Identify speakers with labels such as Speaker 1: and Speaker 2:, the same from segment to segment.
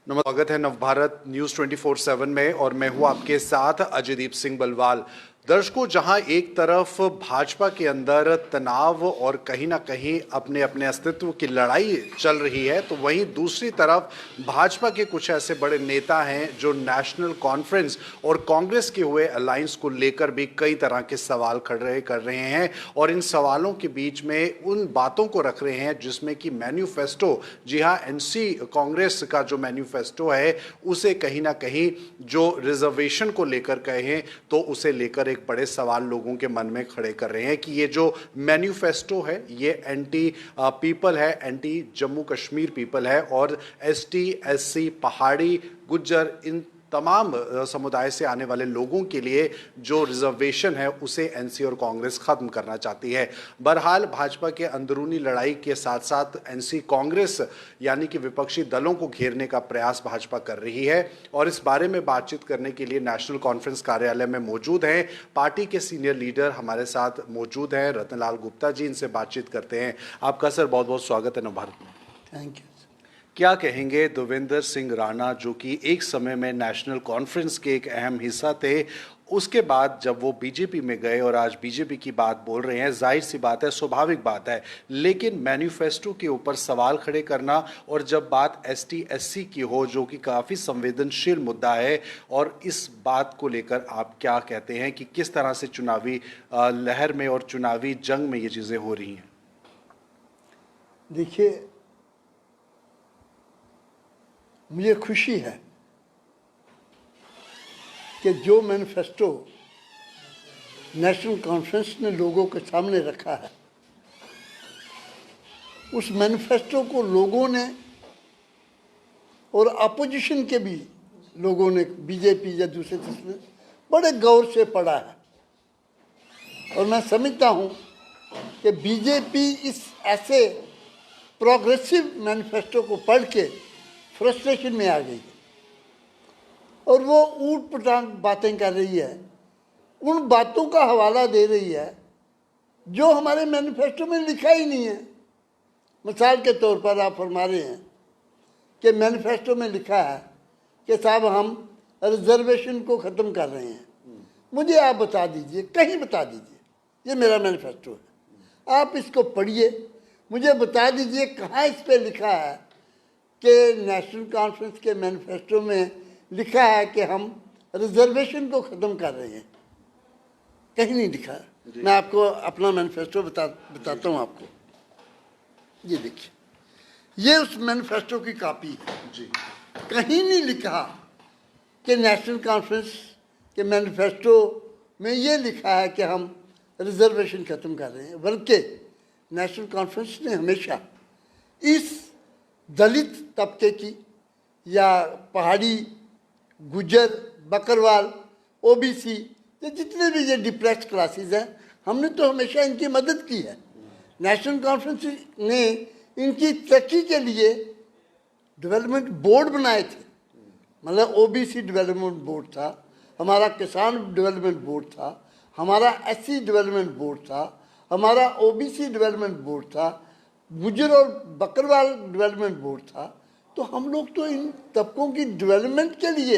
Speaker 1: स्वागत है नवभारत न्यूज 24/7 में और मैं हूं आपके साथ अजयदीप सिंह बलवाल। दर्शकों, जहां एक तरफ भाजपा के अंदर तनाव और कहीं ना कहीं अपने अपने अस्तित्व की लड़ाई चल रही है, तो वहीं दूसरी तरफ भाजपा के कुछ ऐसे बड़े नेता हैं जो नेशनल कॉन्फ्रेंस और कांग्रेस के हुए अलायंस को लेकर भी कई तरह के सवाल खड़े कर रहे हैं और इन सवालों के बीच में उन बातों को रख रहे हैं जिसमें कि मैन्युफेस्टो, जी हाँ, एनसी कांग्रेस का जो मैन्युफेस्टो है उसे कहीं ना कहीं जो रिजर्वेशन को लेकर कहें तो उसे लेकर एक बड़े सवाल लोगों के मन में खड़े कर रहे हैं कि ये जो मैन्युफेस्टो है ये एंटी पीपल है, एंटी जम्मू कश्मीर पीपल है और एसटी, एससी, पहाड़ी, गुज्जर, इन तमाम समुदाय से आने वाले लोगों के लिए जो रिजर्वेशन है उसे एनसी और कांग्रेस खत्म करना चाहती है। बहरहाल भाजपा के अंदरूनी लड़ाई के साथ साथ एनसी कांग्रेस यानी कि विपक्षी दलों को घेरने का प्रयास भाजपा कर रही है और इस बारे में बातचीत करने के लिए नेशनल कॉन्फ्रेंस कार्यालय में मौजूद हैं पार्टी के सीनियर लीडर हमारे साथ मौजूद हैं रतनलाल गुप्ता जी। इनसे बातचीत करते हैं। आपका सर बहुत बहुत स्वागत है नवभारत में।
Speaker 2: Thank you.
Speaker 1: क्या कहेंगे देवेंद्र सिंह राणा, जो कि एक समय में नेशनल कॉन्फ्रेंस के एक अहम हिस्सा थे, उसके बाद जब वो बीजेपी में गए और आज बीजेपी की बात बोल रहे हैं, जाहिर सी बात है, स्वाभाविक बात है, लेकिन मैन्युफेस्टो के ऊपर सवाल खड़े करना और जब बात एसटी एससी की हो जो कि काफ़ी संवेदनशील मुद्दा है, और इस बात को लेकर आप क्या कहते हैं कि किस तरह से चुनावी लहर में और चुनावी जंग में ये चीज़ें हो रही हैं?
Speaker 2: देखिए, मुझे खुशी है कि जो मैनिफेस्टो नेशनल कॉन्फ्रेंस ने लोगों के सामने रखा है, उस मैनिफेस्टो को लोगों ने और अपोजिशन के भी लोगों ने, बीजेपी या दूसरे तीसरे, बड़े गौर से पढ़ा है। और मैं समझता हूँ कि बीजेपी इस ऐसे प्रोग्रेसिव मैनिफेस्टो को पढ़ के फ्रस्ट्रेशन में आ गई है और वो ऊट पटांग बातें कर रही है, उन बातों का हवाला दे रही है जो हमारे मैनिफेस्टो में लिखा ही नहीं है। मिसाल के तौर पर आप फरमा रहे हैं कि मैनिफेस्टो में लिखा है कि साहब हम रिजर्वेशन को ख़त्म कर रहे हैं। मुझे आप बता दीजिए, कहीं बता दीजिए, ये मेरा मैनिफेस्टो है, आप इसको पढ़िए, मुझे बता दीजिए कहाँ इस पर लिखा है कि नेशनल कॉन्फ्रेंस के मैनिफेस्टो में लिखा है कि हम रिजर्वेशन को ख़त्म कर रहे हैं। कहीं नहीं लिखा है। मैं आपको अपना मैनिफेस्टो बताता हूँ आपको। ये देखिए, ये उस मैनिफेस्टो की कॉपी है जी। कहीं नहीं लिखा कि नेशनल कॉन्फ्रेंस के मैनिफेस्टो में ये लिखा है कि हम रिजर्वेशन ख़त्म कर रहे हैं, बल्कि नेशनल कॉन्फ्रेंस ने हमेशा इस दलित तबके की या पहाड़ी, गुज्जर, बकरवाल, ओबीसी, ये जितने भी ये डिप्रेस्ड क्लासेस हैं, हमने तो हमेशा इनकी मदद की है। नेशनल कॉन्फ्रेंस ने इनकी तरक्की के लिए डेवलपमेंट बोर्ड बनाए थे, मतलब ओबीसी डेवलपमेंट बोर्ड था, हमारा किसान डेवलपमेंट बोर्ड था, हमारा एससी डेवलपमेंट बोर्ड था, हमारा ओबीसी डेवलपमेंट बोर्ड था, गुज्जर और बकरवाल डेवलपमेंट बोर्ड था। तो हम लोग तो इन तबकों की डेवलपमेंट के लिए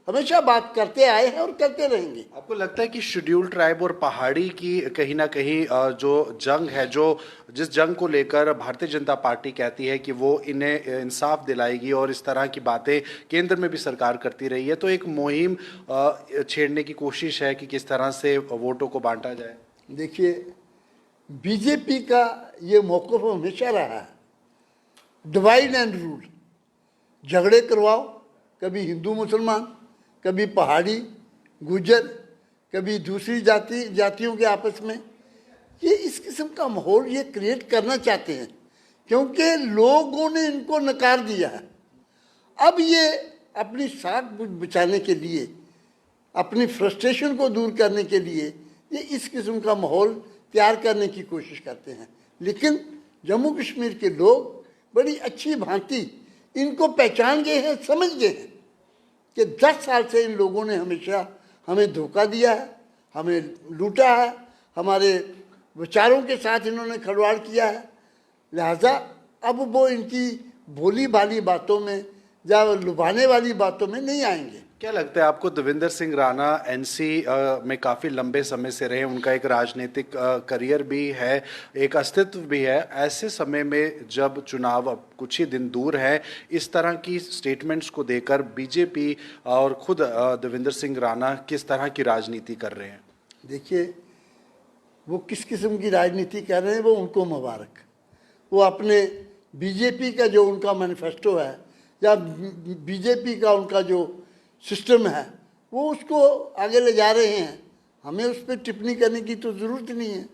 Speaker 2: हमेशा बात करते आए हैं और करते रहेंगे।
Speaker 1: आपको लगता है कि शेड्यूल्ड ट्राइब और पहाड़ी की कहीं ना कहीं जो जंग है, जो जिस जंग को लेकर भारतीय जनता पार्टी कहती है कि वो इन्हें इंसाफ दिलाएगी और इस तरह की बातें केंद्र में भी सरकार करती रही है, तो एक मुहिम छेड़ने की कोशिश है कि किस तरह से वोटों को बांटा जाए?
Speaker 2: देखिए, बीजेपी का ये मौक़िफ़ हमेशा रहा है, डिवाइड एंड रूल। झगड़े करवाओ, कभी हिंदू मुसलमान, कभी पहाड़ी गुज्जर, कभी दूसरी जातियों के आपस में। ये इस किस्म का माहौल ये क्रिएट करना चाहते हैं क्योंकि लोगों ने इनको नकार दिया है। अब ये अपनी साख बचाने के लिए, अपनी फ्रस्ट्रेशन को दूर करने के लिए ये इस किस्म का माहौल तैयार करने की कोशिश करते हैं। लेकिन जम्मू कश्मीर के लोग बड़ी अच्छी भांति इनको पहचान गए हैं, समझ गए हैं कि 10 साल से इन लोगों ने हमेशा हमें धोखा दिया है, हमें लूटा है, हमारे विचारों के साथ इन्होंने खिलवाड़ किया है। लिहाजा अब वो इनकी भोली भाली बातों में या लुभाने वाली बातों में नहीं आएंगे।
Speaker 1: क्या लगता है आपको, देवेंद्र सिंह राणा एनसी में काफ़ी लंबे समय से रहे, उनका एक राजनीतिक करियर भी है, एक अस्तित्व भी है, ऐसे समय में जब चुनाव अब कुछ ही दिन दूर है, इस तरह की स्टेटमेंट्स को देकर बीजेपी और खुद देवेंद्र सिंह राणा किस तरह की राजनीति कर रहे हैं?
Speaker 2: देखिए, वो किस किस्म की राजनीति कर रहे हैं वो उनको मुबारक। वो अपने बीजेपी का जो उनका मैनिफेस्टो है या बीजेपी का उनका जो सिस्टम है वो उसको आगे ले जा रहे हैं। हमें उस पर टिप्पणी करने की तो ज़रूरत नहीं है।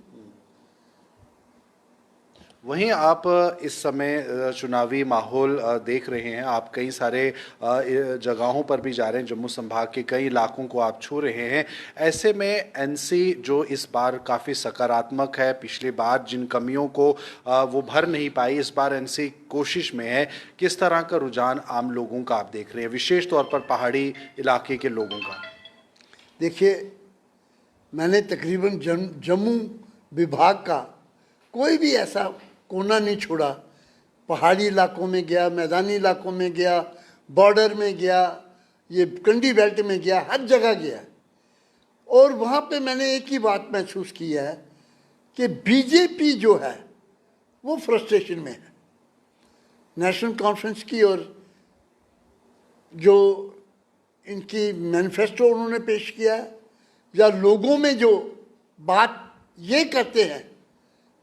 Speaker 1: वहीं आप इस समय चुनावी माहौल देख रहे हैं, आप कई सारे जगहों पर भी जा रहे हैं, जम्मू संभाग के कई इलाकों को आप छू रहे हैं। ऐसे में एनसी जो इस बार काफ़ी सकारात्मक है, पिछली बार जिन कमियों को वो भर नहीं पाई, इस बार एनसी कोशिश में है। किस तरह का रुझान आम लोगों का आप देख रहे हैं, विशेष तौर पर पहाड़ी इलाके के लोगों का?
Speaker 2: देखिए, मैंने तकरीबन जम्मू विभाग का कोई भी ऐसा कोना नहीं छोड़ा। पहाड़ी इलाकों में गया, मैदानी इलाकों में गया, बॉर्डर में गया, ये कंडी बेल्ट में गया, हर जगह गया। और वहाँ पे मैंने एक ही बात महसूस की है कि बीजेपी जो है वो फ्रस्ट्रेशन में है। नेशनल कॉन्फ्रेंस की और जो इनकी मैनिफेस्टो उन्होंने पेश किया है या लोगों में जो बात ये करते हैं,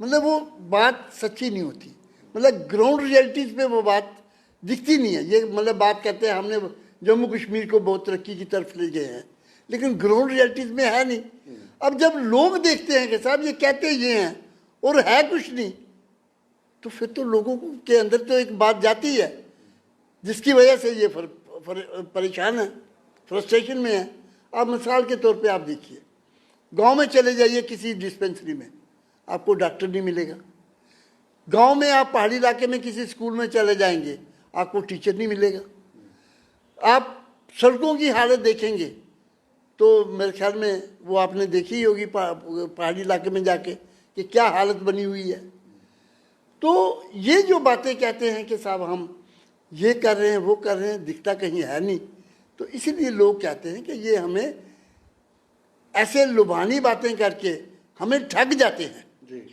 Speaker 2: मतलब वो बात सच्ची नहीं होती। मतलब ग्राउंड रियलिटीज़ पे वो बात दिखती नहीं है। ये मतलब बात करते हैं हमने जम्मू कश्मीर को बहुत तरक्की की तरफ ले गए हैं, लेकिन ग्राउंड रियलिटीज़ में है नहीं। अब जब लोग देखते हैं कि साहब ये कहते ये हैं और है कुछ नहीं, तो फिर तो लोगों के अंदर तो एक बात जाती है जिसकी वजह से ये परेशान है, फ्रस्ट्रेशन में है। आप मिसाल के तौर पे आप देखिए, गांव में चले जाइए किसी डिस्पेंसरी में, आपको डॉक्टर नहीं मिलेगा। गांव में आप पहाड़ी इलाके में किसी स्कूल में चले जाएंगे, आपको टीचर नहीं मिलेगा। आप सड़कों की हालत देखेंगे तो मेरे ख्याल में वो आपने देखी ही होगी पहाड़ी इलाके में जाके कि क्या हालत बनी हुई है। तो ये जो बातें कहते हैं कि साहब हम ये कर रहे हैं वो कर रहे हैं, दिखता कहीं है नहीं। तो इसीलिए लोग कहते हैं कि ये हमें ऐसे लुभानी बातें करके हमें ठग जाते हैं,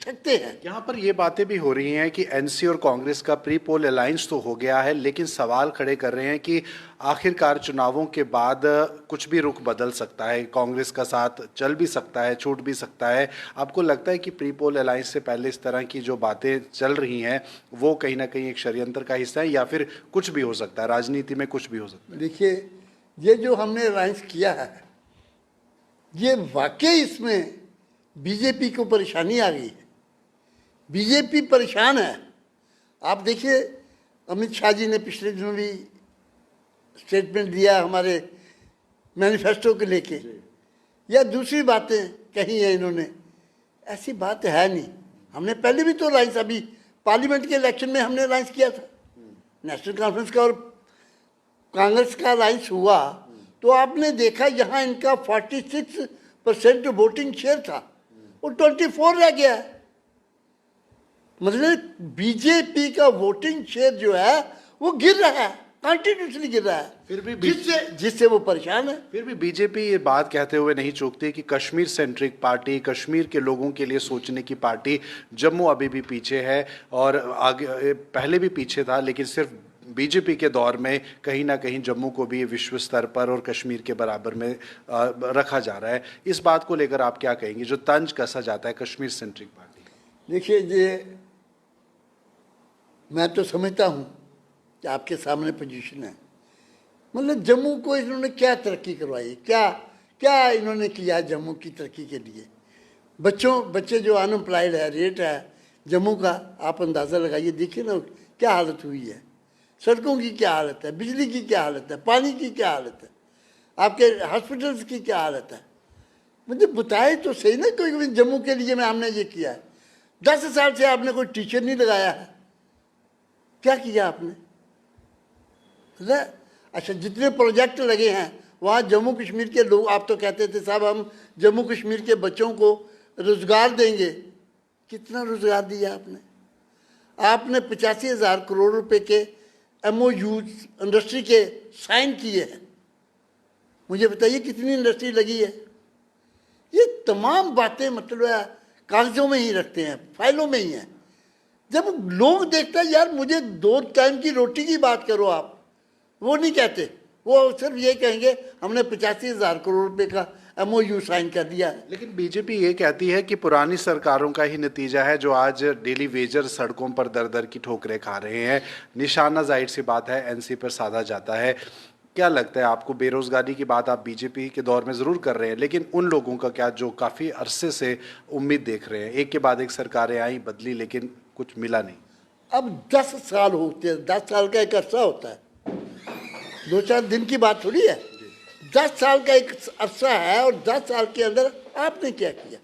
Speaker 2: ठगते हैं।
Speaker 1: यहाँ पर ये बातें भी हो रही हैं कि एनसी और कांग्रेस का प्री पोल अलायंस तो हो गया है, लेकिन सवाल खड़े कर रहे हैं कि आखिरकार चुनावों के बाद कुछ भी रुख बदल सकता है, कांग्रेस का साथ चल भी सकता है, छूट भी सकता है। आपको लगता है कि प्री पोल अलायंस से पहले इस तरह की जो बातें चल रही हैं वो कहीं ना कहीं एक षड्यंत्र का हिस्सा है, या फिर कुछ भी हो सकता है, राजनीति में कुछ भी हो सकता है?
Speaker 2: देखिए, ये जो हमने अलायंस किया है, ये वाकई इसमें बीजेपी को परेशानी आ गई है। बीजेपी परेशान है। आप देखिए, अमित शाह जी ने पिछले दिनों भी स्टेटमेंट दिया हमारे मैनिफेस्टो को लेके, या दूसरी बातें कही है इन्होंने। ऐसी बात है नहीं। हमने पहले भी तो अलायंस, अभी पार्लियामेंट के इलेक्शन में हमने अलायंस किया था, नेशनल कॉन्फ्रेंस का और कांग्रेस का अलायंस हुआ, तो आपने देखा यहाँ इनका 46% वोटिंग शेयर था और 24 रह गया है। मतलब बीजेपी का वोटिंग शेयर जो है वो गिर रहा है, कंटिन्यूसली गिर रहा है,
Speaker 1: फिर भी
Speaker 2: जिससे वो परेशान है।
Speaker 1: फिर भी बीजेपी ये बात कहते हुए नहीं चूकती कि कश्मीर सेंट्रिक पार्टी, कश्मीर के लोगों के लिए सोचने की पार्टी। जम्मू अभी भी पीछे है और आगे पहले भी पीछे था, लेकिन सिर्फ बीजेपी के दौर में कहीं ना कहीं जम्मू को भी विश्व स्तर पर और कश्मीर के बराबर में रखा जा रहा है। इस बात को लेकर आप क्या कहेंगे, जो तंज कसा जाता है कश्मीर सेंट्रिक पार्टी?
Speaker 2: देखिए, ये मैं तो समझता हूँ कि आपके सामने पोजीशन है। मतलब जम्मू को इन्होंने क्या तरक्की करवाई, क्या क्या इन्होंने किया जम्मू की तरक्की के लिए? बच्चे जो अनएम्प्लॉयड है, रेट है जम्मू का, आप अंदाज़ा लगाइए, देखिए ना क्या हालत हुई है। सड़कों की क्या हालत है, बिजली की क्या हालत है, पानी की क्या हालत है, आपके हॉस्पिटल्स की क्या हालत है। मुझे बताए तो सही ना कोई जम्मू के लिए मैं हमने ये किया है। 10 साल से आपने कोई टीचर नहीं लगाया है, क्या किया आपने? अच्छा, जितने प्रोजेक्ट लगे हैं वहाँ जम्मू कश्मीर के लोग, आप तो कहते थे साहब हम जम्मू कश्मीर के बच्चों को रोज़गार देंगे। कितना रोज़गार दिया आपने? आपने 85,000 करोड़ रुपए के MOU इंडस्ट्री के साइन किए हैं। मुझे बताइए कितनी इंडस्ट्री लगी है? ये तमाम बातें मतलब कागजों में ही रखते हैं, फाइलों में ही हैं। जब लोग देखते हैं यार मुझे 2 टाइम की रोटी की बात करो आप, वो नहीं कहते। वो सिर्फ ये कहेंगे हमने 85,000 करोड़ रुपए का MOU साइन कर दिया है।
Speaker 1: लेकिन बीजेपी ये कहती है कि पुरानी सरकारों का ही नतीजा है जो आज डेली वेजर सड़कों पर दर दर की ठोकरें खा रहे हैं। निशाना जाहिर सी बात है NC पर साधा जाता है। क्या लगता है आपको? बेरोजगारी की बात आप बीजेपी के दौर में ज़रूर कर रहे हैं, लेकिन उन लोगों का क्या जो काफ़ी अरसे से उम्मीद देख रहे हैं? एक के बाद एक सरकारें आई बदली लेकिन कुछ मिला नहीं।
Speaker 2: अब 10 साल होते हैं, 10 साल का एक अरसा होता है, 2-4 दिन की बात थोड़ी है। 10 साल का एक अरसा है और 10 साल के अंदर आपने क्या किया?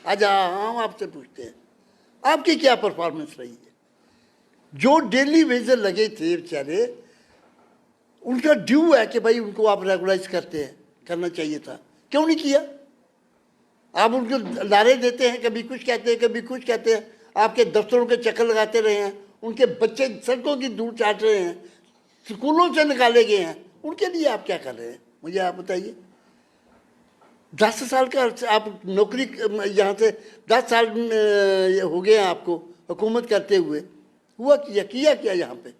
Speaker 2: आज हम आपसे पूछते हैं आपकी क्या परफॉर्मेंस रही है? जो डेली वेजर लगे थे बेचारे, उनका ड्यू है कि भाई उनको आप रेगुलाइज करना चाहिए था, क्यों नहीं किया? आप उनको नारे देते हैं, कभी कुछ कहते हैं कभी कुछ कहते हैं, आपके दफ्तरों के चक्कर लगाते रहे हैं, उनके बच्चे सड़कों की धूल चाट रहे हैं, स्कूलों से निकाले गए हैं, उनके लिए आप क्या कर रहे हैं? मुझे आप बताइए। 10 साल का आप नौकरी यहाँ से 10 साल हो गए हैं आपको हुकूमत करते हुए, हुआ किया क्या यहाँ पे?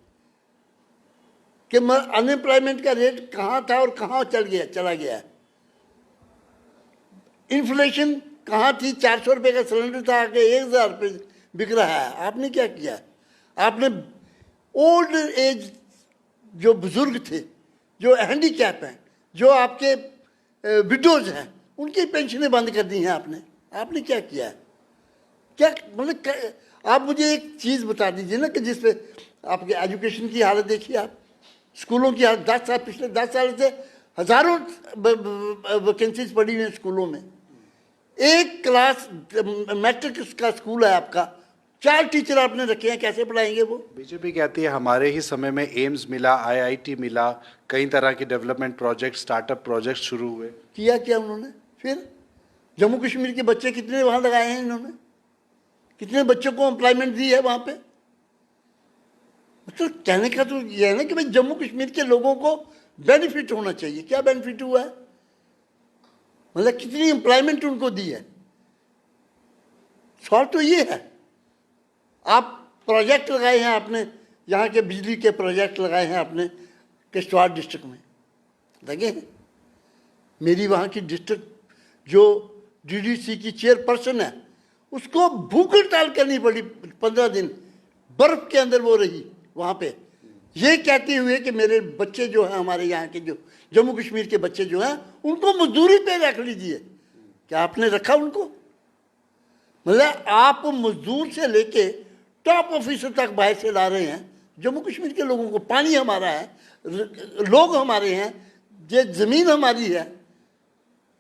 Speaker 2: कि अनएम्प्लॉयमेंट का रेट कहाँ था और कहाँ चला गया है? इन्फ्लेशन कहाँ थी? 400 रुपये का सिलेंडर था, आके 1,000 रुपये बिक रहा है। आपने क्या किया? आपने ओल्ड एज जो बुजुर्ग थे, जो हैंडीकैप हैं, जो आपके विडोज हैं, उनकी पेंशनें बंद कर दी हैं आपने क्या किया है? क्या मतलब आप मुझे एक चीज़ बता दीजिए ना कि जिसपे आपके एजुकेशन की हालत देखिए आप, स्कूलों की हालत। 10 साल, पिछले 10 साल से हज़ारों वैकेंसीज पड़ी हुई हैं स्कूलों में। एक क्लास मैट्रिक का स्कूल है आपका, 4 टीचर आपने रखे हैं, कैसे पढ़ाएंगे वो?
Speaker 1: बीजेपी कहती है हमारे ही समय में एम्स मिला, IIT मिला, कई तरह के डेवलपमेंट प्रोजेक्ट, स्टार्टअप प्रोजेक्ट शुरू हुए।
Speaker 2: किया क्या उन्होंने? फिर जम्मू कश्मीर के बच्चे कितने वहाँ लगाए हैं इन्होंने? कितने बच्चों को एम्प्लॉयमेंट दी है वहाँ पे? मतलब कहने का तो यह है ना कि भाई जम्मू कश्मीर के लोगों को बेनिफिट होना चाहिए। क्या बेनिफिट हुआ है? मतलब कितनी एम्प्लॉयमेंट उनको दी है? सवाल तो ये है। आप प्रोजेक्ट लगाए हैं आपने, यहाँ के बिजली के प्रोजेक्ट लगाए हैं आपने किश्तवाड़ डिस्ट्रिक्ट में, लगे हैं। मेरी वहाँ की डिस्ट्रिक्ट जो DDC की चेयरपर्सन है, उसको भूख हड़ताल करनी पड़ी 15 दिन, बर्फ के अंदर वो रही वहाँ पे, ये कहते हुए कि मेरे बच्चे जो हैं, हमारे यहाँ के जो जम्मू कश्मीर के बच्चे जो हैं, उनको मजदूरी पे रख लीजिए। क्या आपने रखा उनको? मतलब आप मजदूर से लेके टॉप ऑफिसर तक बाहर से ला रहे हैं जम्मू कश्मीर के लोगों को। पानी हमारा है, लोग हमारे हैं, ये ज़मीन हमारी है।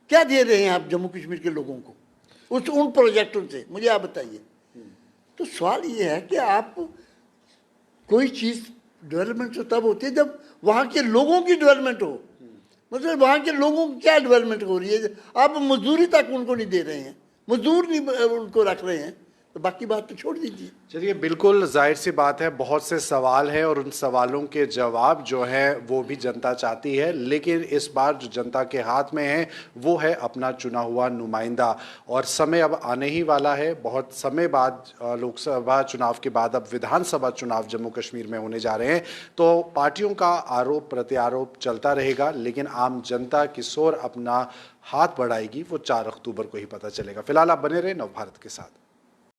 Speaker 2: क्या दे रहे हैं आप जम्मू कश्मीर के लोगों को उन प्रोजेक्टों से? मुझे आप बताइए। तो सवाल ये है कि आप कोई चीज़ डेवलपमेंट तो तब होती है जब वहाँ के लोगों की डेवलपमेंट हो। मतलब वहाँ के लोगों की क्या डेवलपमेंट हो रही है? आप मजदूरी तक उनको नहीं दे रहे हैं, मजदूर नहीं उनको रख रहे हैं, तो बाकी बात तो छोड़ दीजिए।
Speaker 1: चलिए, बिल्कुल जाहिर सी बात है, बहुत से सवाल हैं और उन सवालों के जवाब जो हैं वो भी जनता चाहती है, लेकिन इस बार जो जनता के हाथ में है वो है अपना चुना हुआ नुमाइंदा। और समय अब आने ही वाला है। बहुत समय बाद, लोकसभा चुनाव के बाद अब विधानसभा चुनाव जम्मू कश्मीर में होने जा रहे हैं। तो पार्टियों का आरोप प्रत्यारोप चलता रहेगा, लेकिन आम जनता किस ओर अपना हाथ बढ़ाएगी वो 4 अक्टूबर को ही पता चलेगा। फिलहाल आप बने रहे नवभारत के साथ।